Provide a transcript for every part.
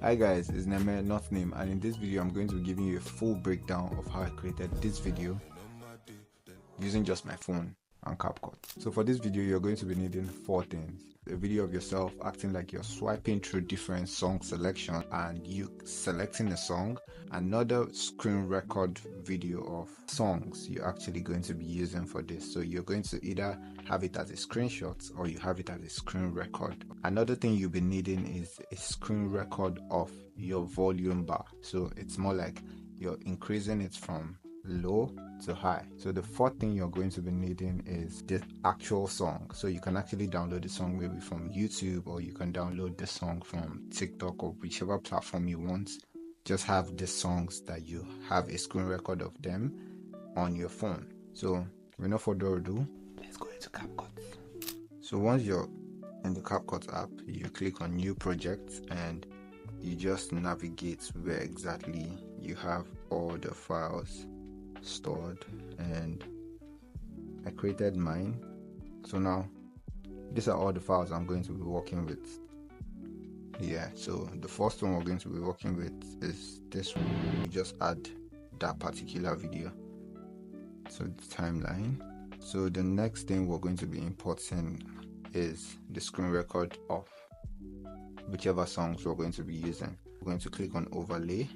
Hi guys, it's Neme, not Name, and in this video I'm going to be giving you a full breakdown of how I created this video using just my phone and CapCut. So for this video you're going to be needing 4 things. A video of yourself acting like you're swiping through different song selection and you selecting a song, another screen record video of songs you're actually going to be using for this. So you're going to either have it as a screenshot or you have it as a screen record. Another thing you'll be needing is a screen record of your volume bar. So it's more like you're increasing it from low to high. So the fourth thing you're going to be needing is the actual song. So you can actually download the song maybe from YouTube, or you can download the song from TikTok or whichever platform you want. Just have the songs that you have a screen record of them on your phone. So with no further ado, let's go into CapCut. So once you're in the CapCut app, you click on new project and you just navigate where exactly you have all the files stored, and I created mine. So now these are all the files I'm going to be working with. So the first one we're going to be working with is this one. You just add that particular video to the timeline. So the next thing we're going to be importing is the screen record of whichever songs we're going to be using. We're going to click on overlay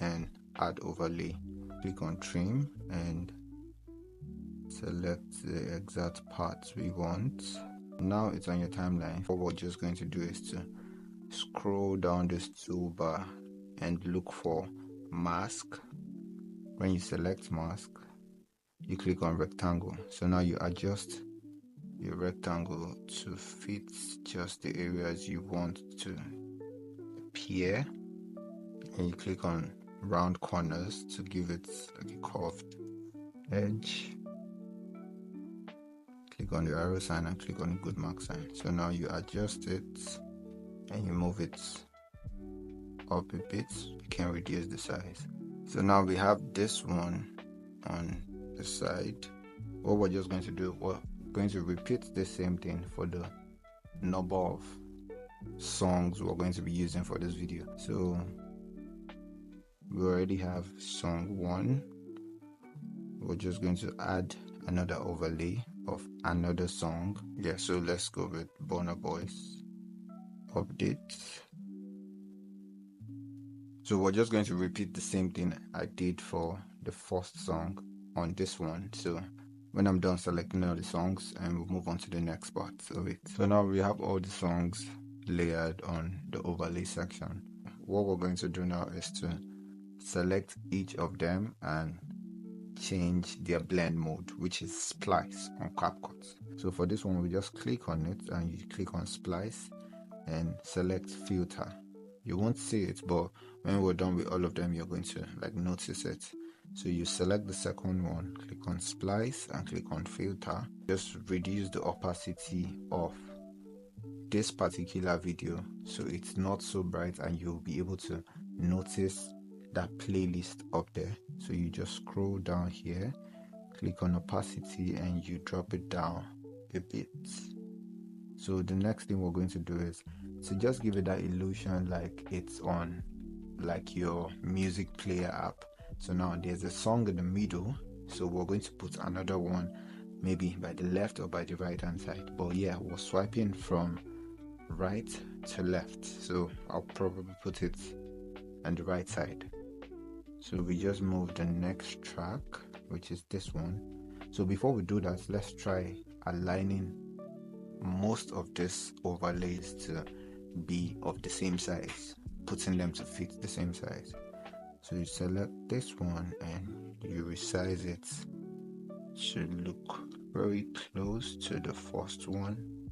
and add overlay. Click on trim and select the exact parts we want. Now it's on your timeline. What we're just going to do is to scroll down this toolbar and look for mask. When you select mask, you click on rectangle. So now you adjust your rectangle to fit just the areas you want to appear, and you click on round corners to give it like a curved edge. Click on the arrow sign and click on the good mark sign. So now you adjust it and you move it up a bit. You can reduce the size. So now we have this one on the side. What we're just going to do, we're going to repeat the same thing for the number of songs we're going to be using for this video. So we already have song 1. We're just going to add another overlay of another song. So let's go with Burna Boy's update. So we're just going to repeat the same thing I did for the first song on this one. So when I'm done selecting all the songs, and we'll move on to the next part of it. So now we have all the songs layered on the overlay section. What we're going to do now is to select each of them and change their blend mode, which is splice on CapCut. So for this one, we just click on it and you click on splice and select filter. You won't see it, but when we're done with all of them, you're going to notice it. So you select the second one, click on splice and click on filter. Just reduce the opacity of this particular video so it's not so bright, and you'll be able to notice that playlist up there. So you just scroll down here, click on opacity, and you drop it down a bit. So the next thing we're going to do is to just give it that illusion like it's on your music player app. So now there's a song in the middle, so we're going to put another one maybe by the left or by the right hand side, but we're swiping from right to left, so I'll probably put it on the right side. So we just move the next track, which is this one. So before we do that, let's try aligning most of these overlays to be of the same size, putting them to fit the same size. So you select this one and you resize it to look very close to the first one.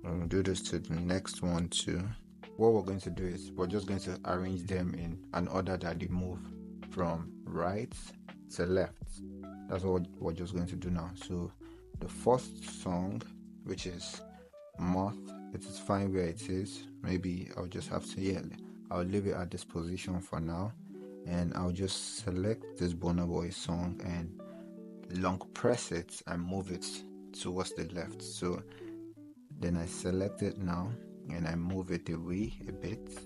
And we'll do this to the next one too. What we're going to do is we're just going to arrange them in an order that they move from right to left. That's what we're just going to do now. So the first song, which is Moth, it is fine where it is. Maybe I'll just have to, I'll leave it at this position for now, and I'll just select this Burna Boy song and long press it and move it towards the left. So then I select it now and I move it away a bit.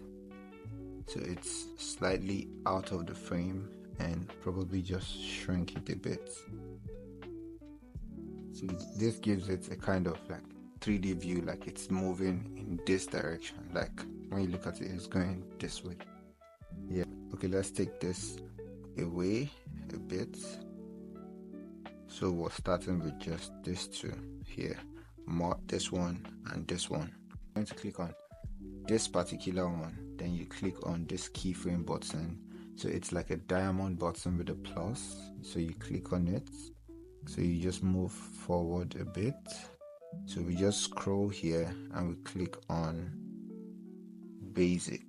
so it's slightly out of the frame, and probably just shrink it a bit. So this gives it a kind of like 3D view, like it's moving in this direction. Like when you look at it, it's going this way. Yeah. Okay, let's take this away a bit. So we're starting with just these two here, this one and this one. I'm going to click on this particular one, then you click on this keyframe button. So it's like a diamond button with a plus. So you click on it. So you just move forward a bit. So we just scroll here and we click on basic.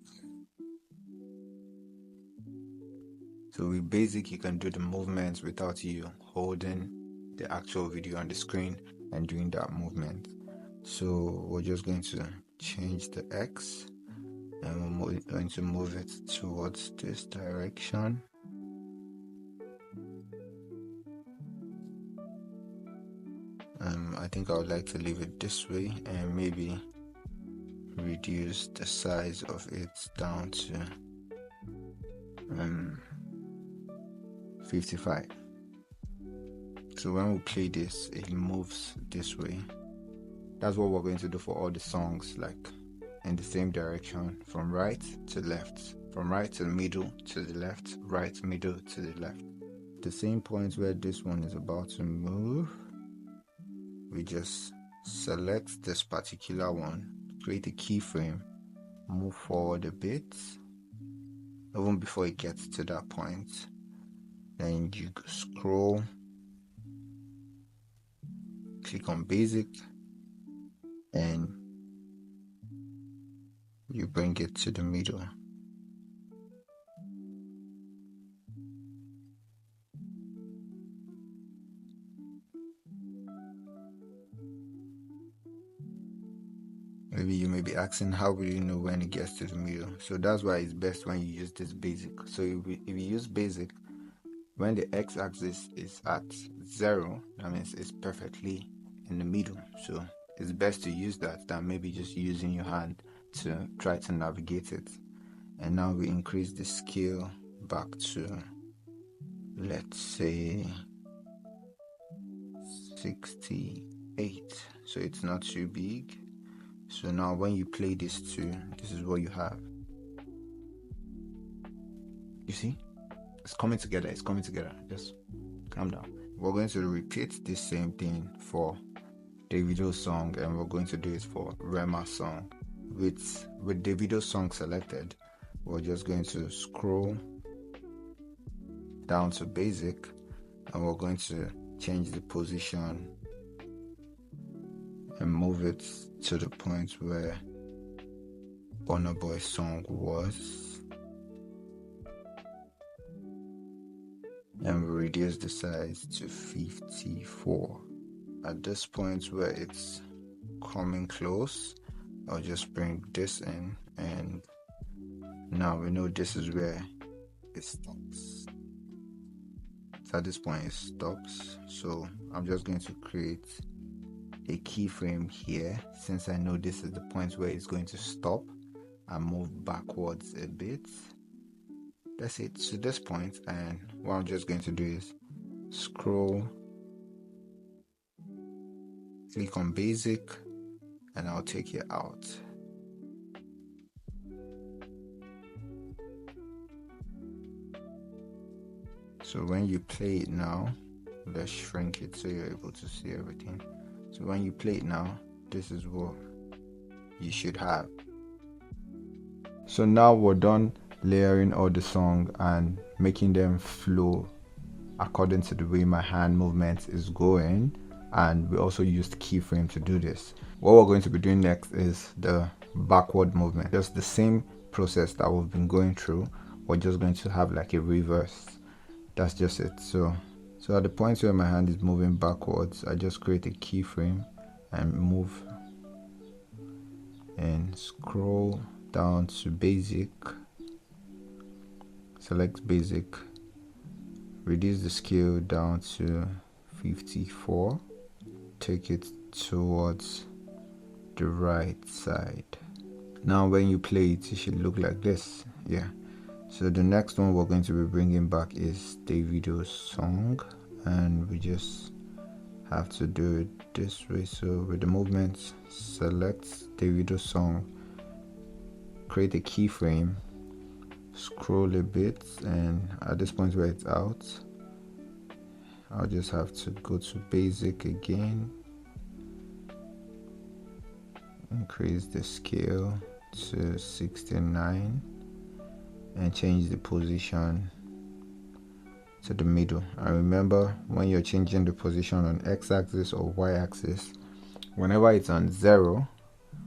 So with basic, you can do the movements without you holding the actual video on the screen and doing that movement. So we're just going to change the X, and we're going to move it towards this direction. I think I would like to leave it this way and maybe reduce the size of it down to 55. So when we play this, it moves this way. That's what we're going to do for all the songs, like in the same direction, from right to left, from right to the middle to the left, right, middle to the left. The same point where this one is about to move, we just select this particular one, create a keyframe, move forward a bit, even before it gets to that point. Then you scroll, click on basic, and you bring it to the middle. Maybe you may be asking, how will you know when it gets to the middle? So that's why it's best when you use this basic. So if you use basic, when the x-axis is at 0, that means it's perfectly in the middle. So it's best to use that than maybe just using your hand to try to navigate it. And now we increase the scale back to, let's say, 68. So it's not too big. So now when you play this too, this is what you have. You see? It's coming together. It's coming together. Just calm down. We're going to repeat the same thing for Davido's song, and we're going to do it for Rema's song. With Davido's song selected, we're just going to scroll down to basic, and we're going to change the position and move it to the point where Burna Boy's song was, and we reduce the size to 54. At this point where it's coming close, I'll just bring this in, and now we know this is where it stops. So at this point it stops, so I'm just going to create a keyframe here, since I know this is the point where it's going to stop, and move backwards a bit. That's it to this point, and what I'm just going to do is scroll, click on basic, and I'll take it out. So when you play it now, let's shrink it so you're able to see everything. So when you play it now, this is what you should have. So now we're done layering all the song and making them flow according to the way my hand movement is going, and we also used keyframe to do this. What we're going to be doing next is the backward movement, just the same process that we've been going through. We're just going to have like a reverse. That's just it. So at the point where my hand is moving backwards, I just create a keyframe and move and scroll down to basic, select basic, reduce the scale down to 54, take it towards the right side. Now when you play it, it should look like this. Yeah, so the next one we're going to be bringing back is Davido's song, and we just have to do it this way. So with the movements, select Davido's song, create a keyframe, scroll a bit, and at this point where it's out, I'll just have to go to basic again, increase the scale to 69 and change the position to the middle. And remember, when you're changing the position on x-axis or y-axis, whenever it's on 0,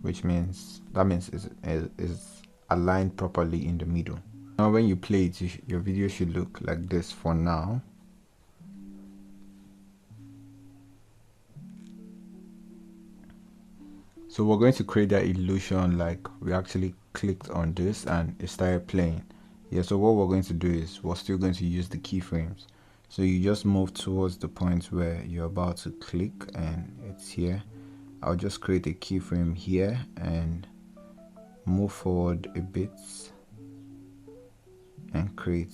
which means it's aligned properly in the middle. Now when you play it, your video should look like this for now. So we're going to create that illusion like we actually clicked on this and it started playing. Yeah, so what we're going to do is we're still going to use the keyframes. So you just move towards the point where you're about to click and it's here. I'll just create a keyframe here and move forward a bit and create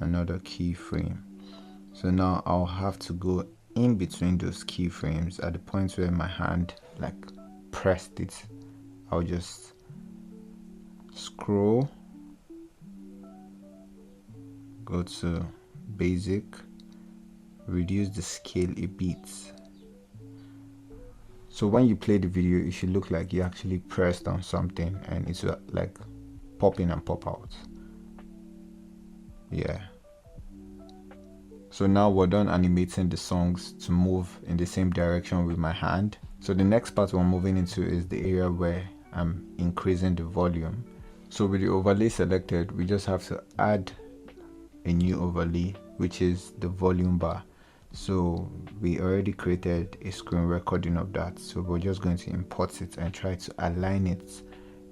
another keyframe. So now I'll have to go in between those keyframes at the point where my hand like pressed it. I'll just scroll, go to basic, reduce the scale a bit. So when you play the video, it should look like you actually pressed on something and it's like pop in and pop out. Yeah. So now we're done animating the songs to move in the same direction with my hand. So the next part we're moving into is the area where I'm increasing the volume. So with the overlay selected, we just have to add a new overlay, which is the volume bar. So we already created a screen recording of that. So we're just going to import it and try to align it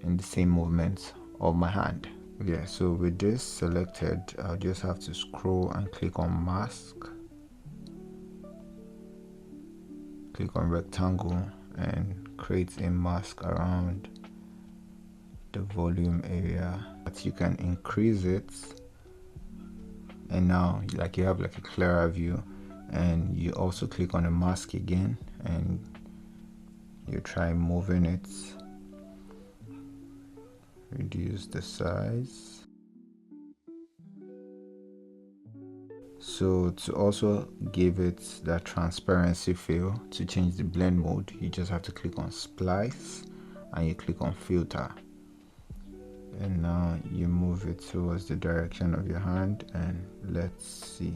in the same movement of my hand. Yeah, so with this selected, I'll just have to scroll and click on mask, click on rectangle and create a mask around the volume area. But you can increase it and now like you have like a clearer view, and you also click on the mask again and you try moving it. Reduce the size. So to also give it that transparency feel, to change the blend mode, you just have to click on splice and you click on filter, and now you move it towards the direction of your hand, and let's see.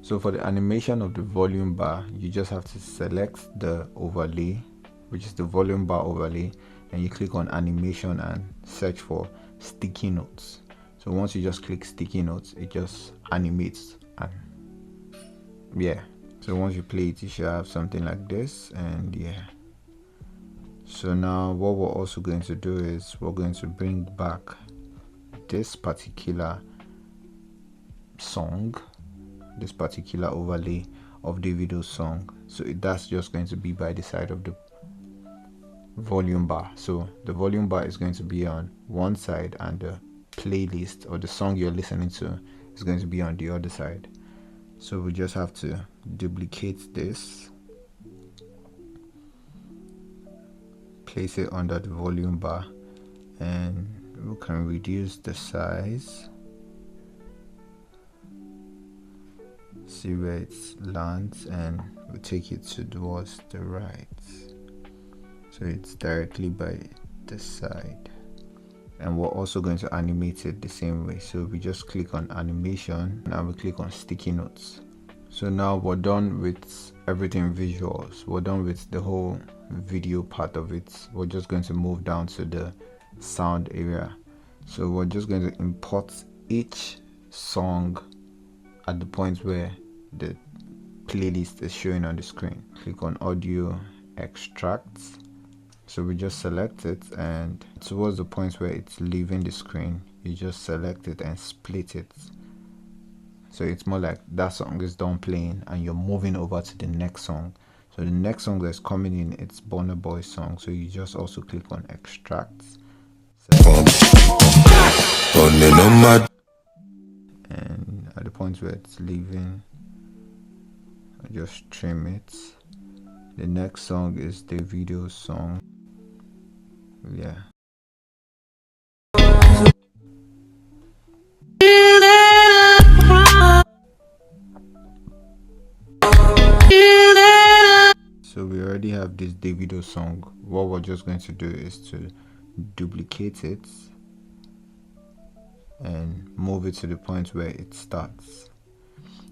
So for the animation of the volume bar, you just have to select the overlay, which is the volume bar overlay, and you click on animation and search for sticky notes. So once you just click sticky notes, it just animates. And yeah, so once you play it, you should have something like this. And yeah, so now what we're also going to do is we're going to bring back this particular song, this particular overlay of Davido's song. So that's just going to be by the side of the volume bar. So the volume bar is going to be on one side and the playlist or the song you're listening to is going to be on the other side. So we just have to duplicate this, place it under the volume bar, and we can reduce the size, see where it lands, and we take it towards the right. So it's directly by the side, and we're also going to animate it the same way. So we just click on animation, now we click on sticky notes. So now we're done with everything visuals, we're done with the whole video part of it. We're just going to move down to the sound area. So we're just going to import each song at the point where the playlist is showing on the screen. Click on audio, extract. So we just select it, and towards the point where it's leaving the screen, you just select it and split it. So it's more like that song is done playing and you're moving over to the next song. So the next song that's coming in, it's Burna Boy's song. So you just also click on extract. And at the point where it's leaving, I just trim it. The next song is the video song. Yeah. So we already have this Davido song. What we're just going to do is to duplicate it and move it to the point where it starts.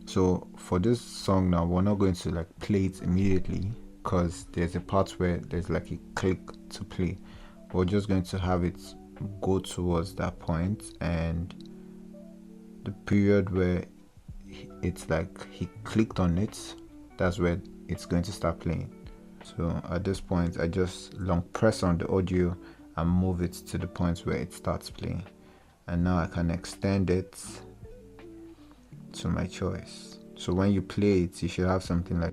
So for this song now, we're not going to like play it immediately because there's a part where there's like a click to play. We're just going to have it go towards that point, and the period where it's like he clicked on it, that's where it's going to start playing. So at this point, I just long press on the audio and move it to the point where it starts playing. And now I can extend it to my choice. So when you play it, you should have something like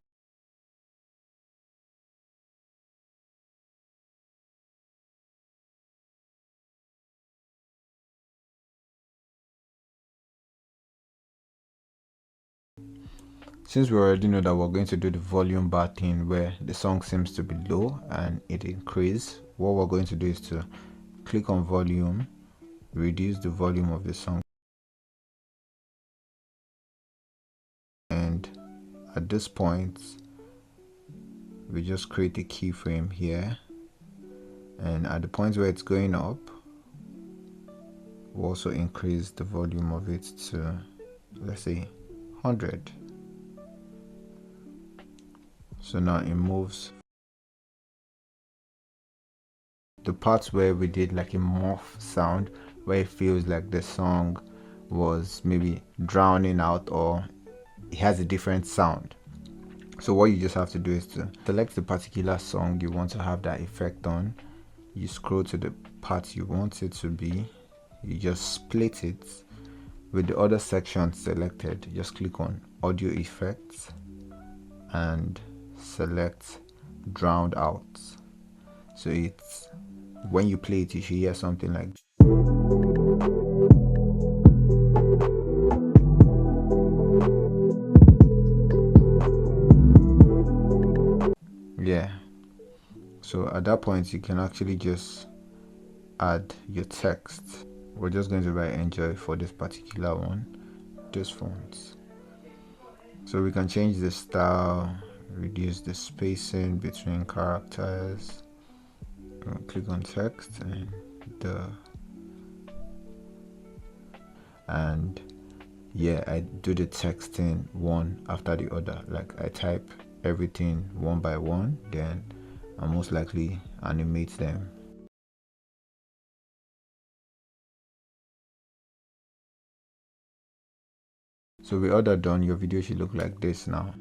since we already know that we're going to do the volume bar thing where the song seems to be low and it increases, what we're going to do is to click on volume, reduce the volume of the song, and at this point we just create a keyframe here, and at the point where it's going up, we'll also increase the volume of it to, let's say, 100. So now it moves. The parts where we did like a morph sound, where it feels like the song was maybe drowning out or it has a different sound. So what you just have to do is to select the particular song you want to have that effect on. You scroll to the part you want it to be. You just split it with the other section selected. Just click on audio effects and select drowned out. So it's when you play it, you should hear something like yeah. So at that point, you can actually just add your text. We're just going to write enjoy for this particular one, this font. So we can change the style, reduce the spacing between characters. Click on text and yeah, I do the texting one after the other. Like I type everything one by one, then I most likely animate them. So with all that done, your video should look like this now.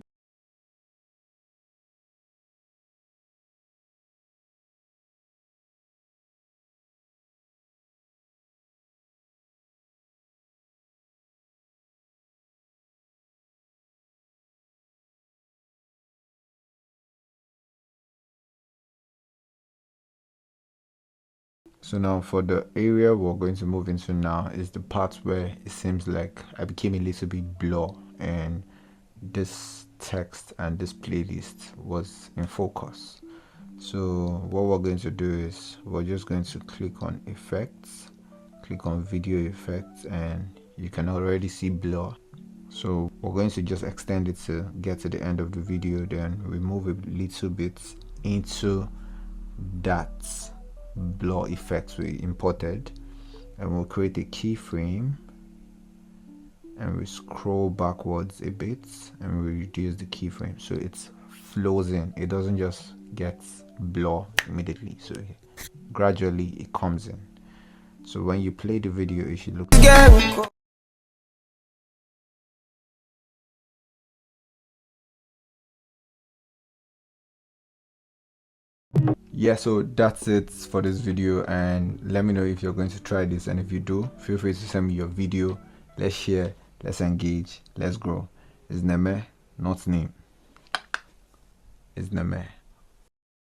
So now for the area we're going to move into now is the part where it seems like I became a little bit blur and this text and this playlist was in focus. So what we're going to do is we're just going to click on effects, click on video effects, and you can already see blur. So we're going to just extend it to get to the end of the video, then remove a little bit into that blur effects we imported, and we'll create a keyframe and we scroll backwards a bit and we reduce the keyframe so it flows in. It doesn't just get blur immediately, so gradually it comes in. So when you play the video, it should look like yeah. So that's it for this video, and let me know if you're going to try this, and if you do, feel free to send me your video. Let's share, let's engage, let's grow. It's Neme, not Name. It's Neme.